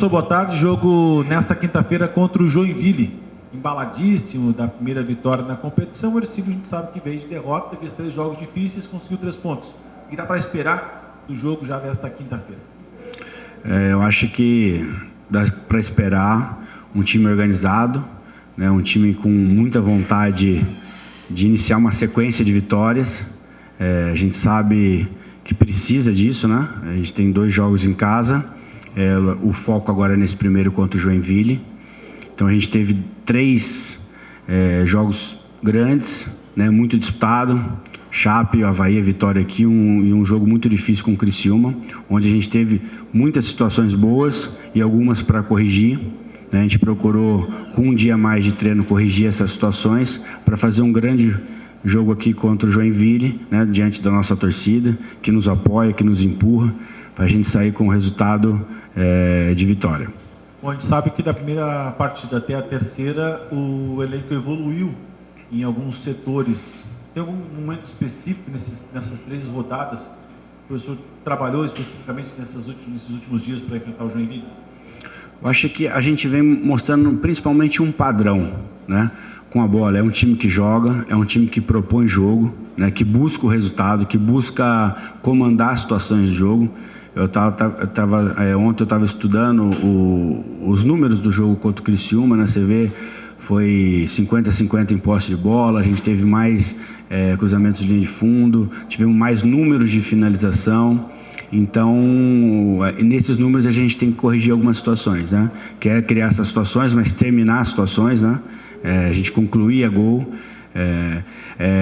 Professor, boa tarde. Jogo nesta quinta-feira contra o Joinville. Embaladíssimo da primeira vitória na competição. O Ercílio, a gente sabe que veio de derrota, teve 3 jogos difíceis, conseguiu 3 pontos. E dá para esperar do jogo já nesta quinta-feira? Eu acho que dá para esperar um time organizado, né, um time com muita vontade de iniciar uma sequência de vitórias. A gente sabe que precisa disso, né? A gente tem 2 jogos em casa. O foco agora é nesse primeiro contra o Joinville. Então a gente teve 3 jogos grandes, né, muito disputado. Chape, Avaí, a vitória aqui, e um jogo muito difícil com o Criciúma, onde a gente teve muitas situações boas e algumas para corrigir. A gente procurou, com um dia a mais de treino, corrigir essas situações para fazer um grande jogo aqui contra o Joinville, né, diante da nossa torcida, que nos apoia, que nos empurra, para a gente sair com o resultado de vitória. Bom, a gente sabe que da primeira partida até a terceira, o elenco evoluiu em alguns setores. Tem algum momento específico nessas 3 rodadas que o professor trabalhou especificamente nesses últimos dias para enfrentar o Joinville? Eu acho que a gente vem mostrando principalmente um padrão, né, com a bola. É um time que joga, é um time que propõe jogo, né, que busca o resultado, que busca comandar as situações de jogo. Ontem eu estava estudando os números do jogo contra o Criciúma, né, você vê, foi 50-50 em posse de bola, a gente teve mais cruzamentos de linha de fundo, tivemos mais números de finalização. Então, nesses números a gente tem que corrigir algumas situações, né? Que é criar essas situações, mas terminar as situações, né? A gente concluir a gol,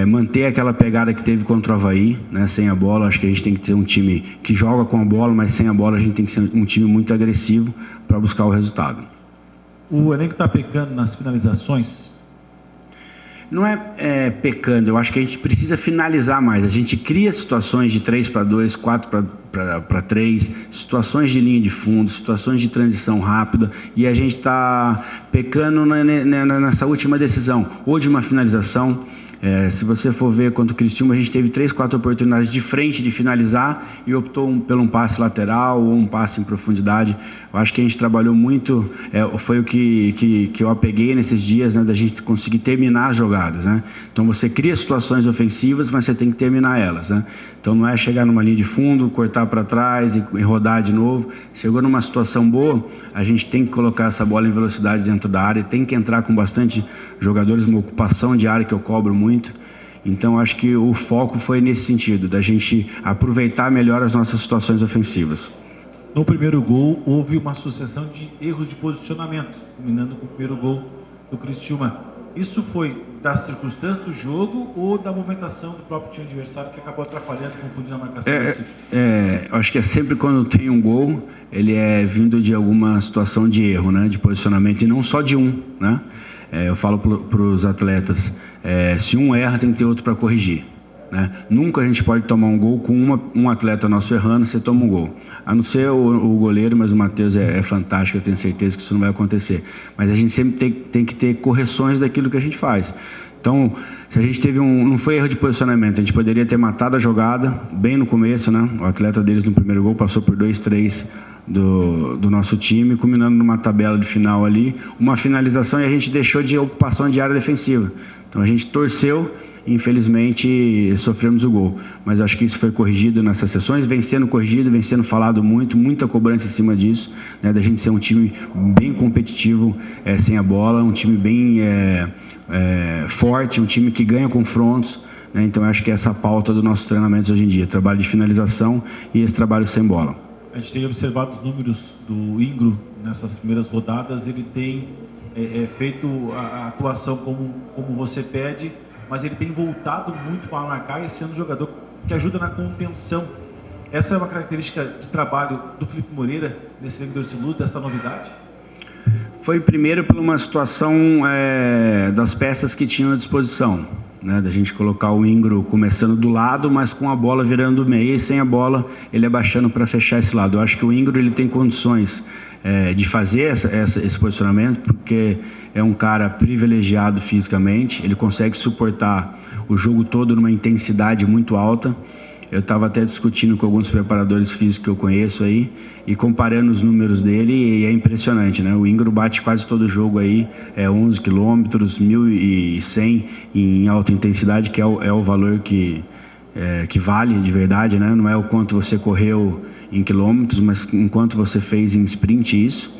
manter aquela pegada que teve contra o Avaí, né? Sem a bola. Acho que a gente tem que ter um time que joga com a bola, mas sem a bola a gente tem que ser um time muito agressivo para buscar o resultado. O elenco está pecando nas finalizações? Não é pecando, eu acho que a gente precisa finalizar mais. A gente cria situações de 3-2, 4-3, situações de linha de fundo, situações de transição rápida, e a gente está pecando nessa última decisão, ou de uma finalização. Se você for ver contra o Criciúma, a gente teve 3, 4 oportunidades de frente de finalizar e optou por um passe lateral ou um passe em profundidade. Eu acho que a gente trabalhou muito, foi o que eu apeguei nesses dias, né, da gente conseguir terminar as jogadas, né? Então você cria situações ofensivas, mas você tem que terminar elas, né? Então não é chegar numa linha de fundo, cortar para trás e rodar de novo. Chegou numa situação boa, a gente tem que colocar essa bola em velocidade dentro da área, tem que entrar com bastante jogadores, uma ocupação de área que eu cobro muito. Então acho que o foco foi nesse sentido, da gente aproveitar melhor as nossas situações ofensivas. No primeiro gol houve uma sucessão de erros de posicionamento, culminando com o primeiro gol do Criciúma. Isso foi da circunstância do jogo ou da movimentação do próprio time adversário que acabou atrapalhando, confundindo a marcação? Acho que é sempre quando tem um gol, ele é vindo de alguma situação de erro, né, de posicionamento, e não só de um, né? Eu falo para os atletas, se um erra, tem que ter outro para corrigir, né? Nunca a gente pode tomar um gol com um atleta nosso errando, você toma um gol. A não ser o goleiro, mas o Matheus é fantástico, eu tenho certeza que isso não vai acontecer. Mas a gente sempre tem que ter correções daquilo que a gente faz. Então, se a gente teve não foi erro de posicionamento, a gente poderia ter matado a jogada bem no começo, né? O atleta deles no primeiro gol passou por 2, 3 do nosso time, culminando numa tabela de final ali, uma finalização, e a gente deixou de ocupação de área defensiva. Então a gente torceu, infelizmente sofremos o gol, mas acho que isso foi corrigido nessas sessões, vem sendo corrigido, vem sendo falado muita cobrança em cima disso, né, da gente ser um time bem competitivo sem a bola, um time bem forte, um time que ganha confrontos, né? Então acho que essa é a pauta dos nossos treinamentos hoje em dia, trabalho de finalização e esse trabalho sem bola. A gente tem observado os números do Ingro nessas primeiras rodadas, ele tem feito a atuação como você pede, mas ele tem voltado muito para marcar e sendo um jogador que ajuda na contenção. Essa é uma característica de trabalho do Felipe Moreira nesse elenco do Ercílio, dessa novidade? Foi primeiro por uma situação das peças que tinham à disposição, né, da gente colocar o Ingro começando do lado, mas com a bola virando do meio, e sem a bola ele abaixando para fechar esse lado. Eu acho que o Ingro ele tem condições de fazer esse posicionamento, porque é um cara privilegiado fisicamente, ele consegue suportar o jogo todo numa intensidade muito alta. Eu estava até discutindo com alguns preparadores físicos que eu conheço aí e comparando os números dele, e é impressionante, né? O Ingro bate quase todo jogo aí, 11 quilômetros, 1.100 em alta intensidade, que é o valor que vale de verdade, né? Não é o quanto você correu em quilômetros, mas enquanto você fez em sprint isso.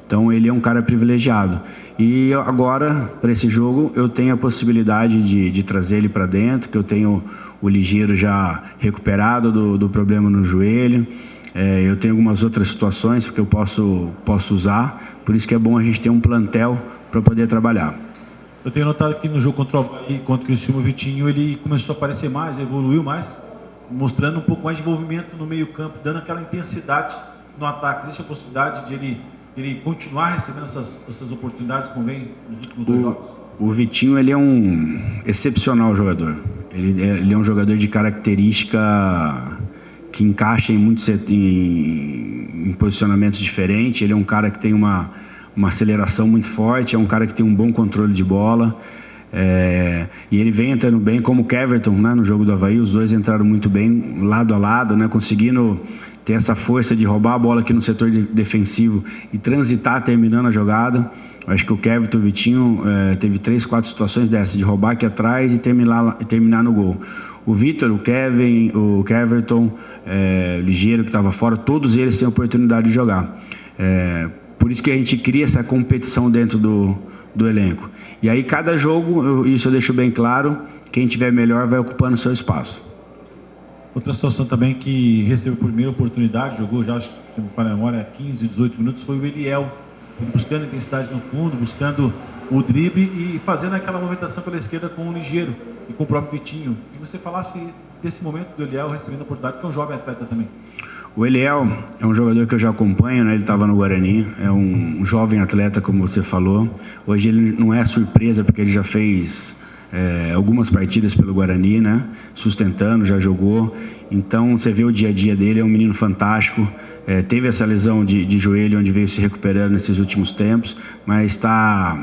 Então ele é um cara privilegiado. E agora, para esse jogo, eu tenho a possibilidade de trazer ele para dentro, que eu tenho o Ligeiro já recuperado do problema no joelho. Eu tenho algumas outras situações que eu posso usar, por isso que é bom a gente ter um plantel para poder trabalhar. Eu tenho notado que no jogo contra o Avaí, contra o Criciúma, o Vitinho, ele começou a aparecer mais, evoluiu mais, mostrando um pouco mais de envolvimento no meio campo, dando aquela intensidade no ataque. Existe a possibilidade de ele continuar recebendo essas oportunidades como vem nos últimos 2 jogos? O Vitinho, ele é um excepcional jogador. Ele é um jogador de característica que encaixa em posicionamentos diferentes. Ele é um cara que tem uma aceleração muito forte, é um cara que tem um bom controle de bola. E ele vem entrando bem, como o Keverton, né, no jogo do Avaí. Os dois entraram muito bem, lado a lado, né, conseguindo ter essa força de roubar a bola aqui no setor defensivo e transitar terminando a jogada. Eu acho que o Keverton e o Vitinho teve 3, 4 situações dessas, de roubar aqui atrás e terminar no gol. O Vitor, o Kevin, o Keverton, o Ligeiro que estava fora, todos eles têm a oportunidade de jogar. Por isso que a gente cria essa competição dentro do elenco. E aí cada jogo, isso eu deixo bem claro, quem tiver melhor vai ocupando o seu espaço. Outra situação também que recebeu a primeira oportunidade, jogou já, acho que, se não me falha a memória, 15, 18 minutos, foi o Eliel, buscando intensidade no fundo, buscando o drible e fazendo aquela movimentação pela esquerda com o Ligeiro e com o próprio Vitinho. E você falasse desse momento do Eliel recebendo a oportunidade, que é um jovem atleta também. O Eliel é um jogador que eu já acompanho, né? Ele estava no Guarani, é um jovem atleta, como você falou. Hoje ele não é surpresa, porque ele já fez algumas partidas pelo Guarani, né? Sustentando, já jogou. Então você vê o dia a dia dele, é um menino fantástico. Teve essa lesão de joelho, onde veio se recuperando nesses últimos tempos, mas está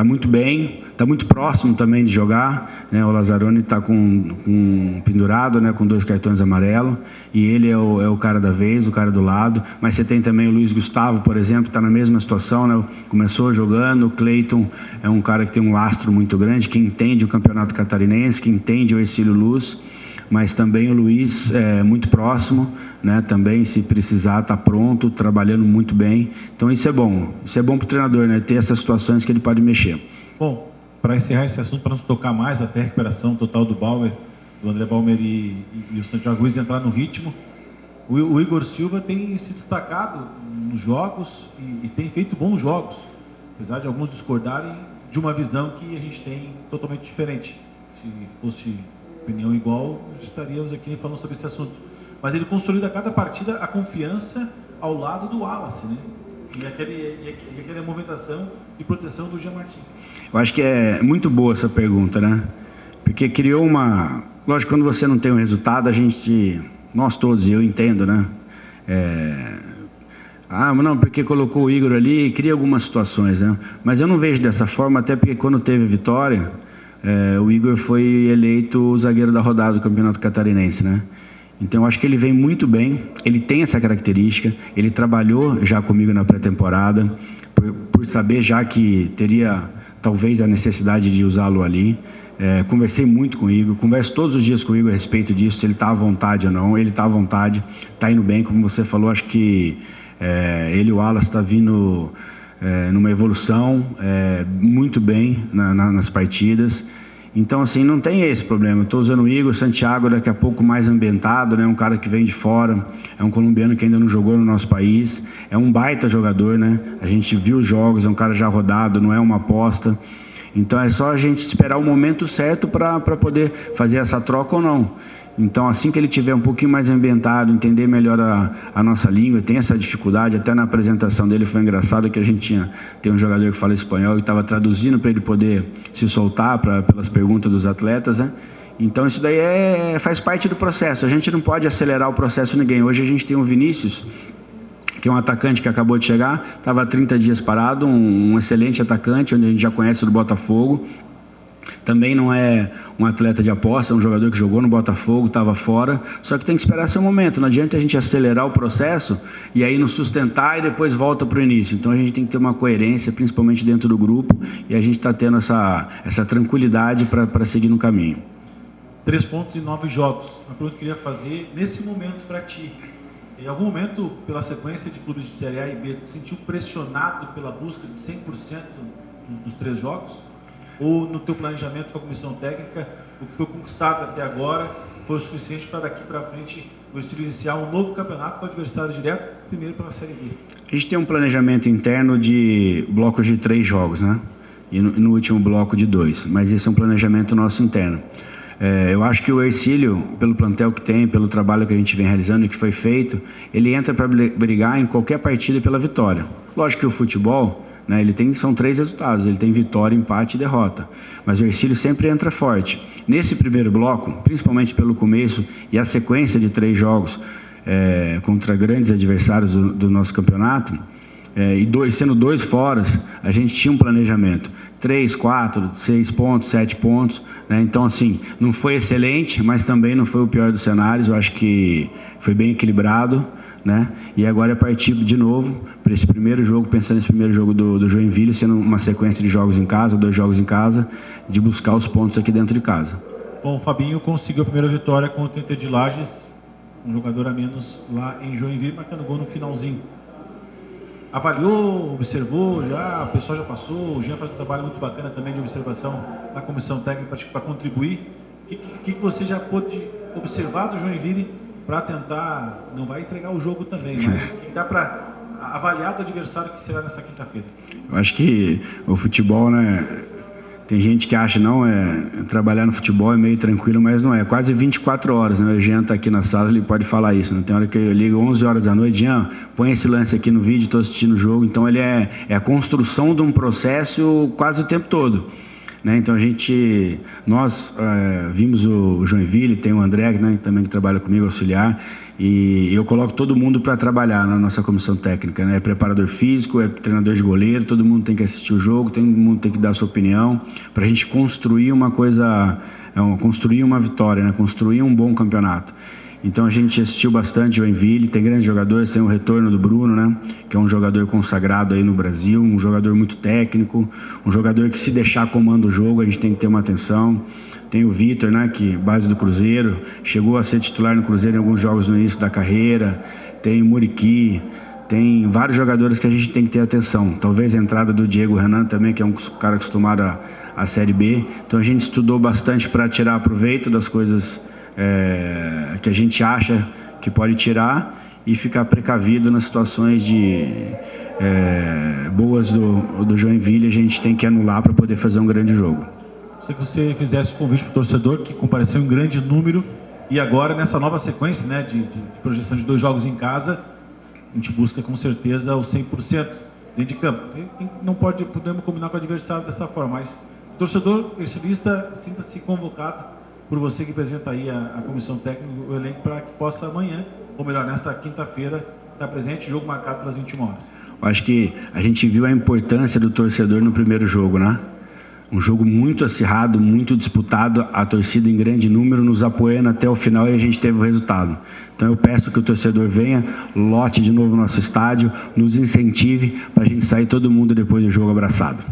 muito bem, está muito próximo também de jogar, né? O Lazzaroni está com pendurado, né? Com 2 cartões amarelos, e ele é o cara da vez, o cara do lado. Mas você tem também o Luiz Gustavo, por exemplo, que está na mesma situação, né? Começou jogando. O Cleiton é um cara que tem um lastro muito grande, que entende o campeonato catarinense, que entende o Ercílio Luz, mas também o Luiz é muito próximo, né? Também, se precisar, está pronto, trabalhando muito bem. Então isso é bom para o treinador, né? Ter essas situações que ele pode mexer. Bom, para encerrar esse assunto, para nos tocar mais até a recuperação total do André Baumer e o Santiago Ruiz entrar no ritmo, o Igor Silva tem se destacado nos jogos e tem feito bons jogos, apesar de alguns discordarem de uma visão que a gente tem totalmente diferente. Se fosse opinião igual, estaríamos aqui falando sobre esse assunto. Mas ele consolida a cada partida a confiança ao lado do Wallace, né? E aquela movimentação e proteção do Jean Martin. Eu acho que é muito boa essa pergunta, né? Porque criou uma... Lógico, quando você não tem um resultado, nós todos, eu entendo, né? Não, porque colocou o Igor ali, cria algumas situações, né? Mas eu não vejo dessa forma, até porque quando teve vitória, o Igor foi eleito o zagueiro da rodada do Campeonato Catarinense, né? Então eu acho que ele vem muito bem, ele tem essa característica, ele trabalhou já comigo na pré-temporada, por saber já que teria talvez a necessidade de usá-lo ali. Conversei muito com o Igor, converso todos os dias com o Igor a respeito disso, se ele está à vontade ou não. Ele está à vontade, está indo bem, como você falou. Acho que ele e o Wallace está vindo numa evolução muito bem nas partidas. Então, assim, não tem esse problema. Estou usando o Igor, Santiago daqui a pouco mais ambientado, né? Um cara que vem de fora, é um colombiano que ainda não jogou no nosso país, é um baita jogador, né? A gente viu os jogos, é um cara já rodado, não é uma aposta. Então é só a gente esperar o momento certo para poder fazer essa troca ou não. Então, assim que ele tiver um pouquinho mais ambientado, entender melhor a nossa língua, tem essa dificuldade, até na apresentação dele foi engraçado que a gente tem um jogador que fala espanhol e estava traduzindo para ele poder se soltar pelas perguntas dos atletas, né? Então isso daí faz parte do processo, a gente não pode acelerar o processo ninguém. Hoje a gente tem o Vinícius, que é um atacante que acabou de chegar, estava há 30 dias parado, um excelente atacante, onde a gente já conhece do Botafogo. Também não é um atleta de aposta, é um jogador que jogou no Botafogo, estava fora, só que tem que esperar seu momento. Não adianta a gente acelerar o processo e aí nos sustentar e depois volta para o início. Então a gente tem que ter uma coerência, principalmente dentro do grupo, e a gente está tendo essa tranquilidade para seguir no caminho. 3 pontos em 9 jogos. Uma pergunta que eu queria fazer nesse momento para ti. Em algum momento, pela sequência de clubes de Série A e B, tu sentiu pressionado pela busca de 100% dos 3 jogos? Ou no teu planejamento com a comissão técnica, o que foi conquistado até agora foi o suficiente para daqui para frente o Ercílio iniciar um novo campeonato com adversário direto, primeiro pela Série B? A gente tem um planejamento interno de blocos de 3 jogos, né? E no último bloco de 2, mas esse é um planejamento nosso interno. Eu acho que o Ercílio, pelo plantel que tem, pelo trabalho que a gente vem realizando e que foi feito, ele entra para brigar em qualquer partida pela vitória. Lógico que o futebol, né, são 3 resultados, ele tem vitória, empate e derrota, mas o Ercílio sempre entra forte. Nesse primeiro bloco, principalmente pelo começo e a sequência de 3 jogos contra grandes adversários do nosso campeonato, e sendo 2 fora, a gente tinha um planejamento, 3, 4, 6 pontos, 7 pontos, né? Então assim, não foi excelente, mas também não foi o pior dos cenários. Eu acho que foi bem equilibrado, né? E agora é partir de novo para esse primeiro jogo, pensando nesse primeiro jogo do Joinville, sendo uma sequência de jogos em casa, 2 jogos em casa, de buscar os pontos aqui dentro de casa. Bom, o Fabinho conseguiu a primeira vitória contra o Inter de Lages, um jogador a menos lá em Joinville, marcando gol no finalzinho. Avaliou, observou já, o pessoal já passou, o Jean faz um trabalho muito bacana também de observação na comissão técnica para contribuir. O que você já pôde observar do Joinville para tentar, não vai entregar o jogo também, mas que dá para avaliar do adversário que será nessa quinta-feira? Eu acho que o futebol, né, tem gente que acha, não, trabalhar no futebol é meio tranquilo, mas não é, quase 24 horas, né? O Jean está aqui na sala, ele pode falar isso, né? Tem hora que eu ligo 11 horas da noite, Jean, põe esse lance aqui no vídeo, estou assistindo o jogo, então ele é a construção de um processo quase o tempo todo, né? Então nós vimos o Joinville, tem o André, né, também que trabalha comigo, auxiliar, e eu coloco todo mundo para trabalhar na nossa comissão técnica, né? É preparador físico, é treinador de goleiro, todo mundo tem que assistir o jogo, todo mundo tem que dar a sua opinião, para a gente construir uma coisa, construir uma vitória, né? Construir um bom campeonato. Então a gente assistiu bastante o Joinville, tem grandes jogadores, tem o retorno do Bruno, né? Que é um jogador consagrado aí no Brasil, um jogador muito técnico, um jogador que se deixar comanda o jogo, a gente tem que ter uma atenção. Tem o Vitor, né, que base do Cruzeiro, chegou a ser titular no Cruzeiro em alguns jogos no início da carreira. Tem o Muriqui, tem vários jogadores que a gente tem que ter atenção. Talvez a entrada do Diego Renan também, que é um cara acostumado à Série B. Então a gente estudou bastante para tirar proveito das coisas que a gente acha que pode tirar e ficar precavido nas situações boas do Joinville. A gente tem que anular para poder fazer um grande jogo. Se você fizesse o convite para o torcedor, que compareceu em grande número, e agora nessa nova sequência, né, de projeção de 2 jogos em casa, a gente busca com certeza o 100% dentro de campo. Não podemos combinar com o adversário dessa forma, mas o torcedor ercilista sinta-se convocado por você que apresenta aí a comissão técnica, o elenco, para que possa amanhã, ou melhor, nesta quinta-feira, estar presente, jogo marcado pelas 21 horas. Eu acho que a gente viu a importância do torcedor no primeiro jogo, né? Um jogo muito acirrado, muito disputado, a torcida em grande número nos apoiando até o final e a gente teve o resultado. Então eu peço que o torcedor venha, lote de novo o nosso estádio, nos incentive para a gente sair todo mundo depois do jogo abraçado.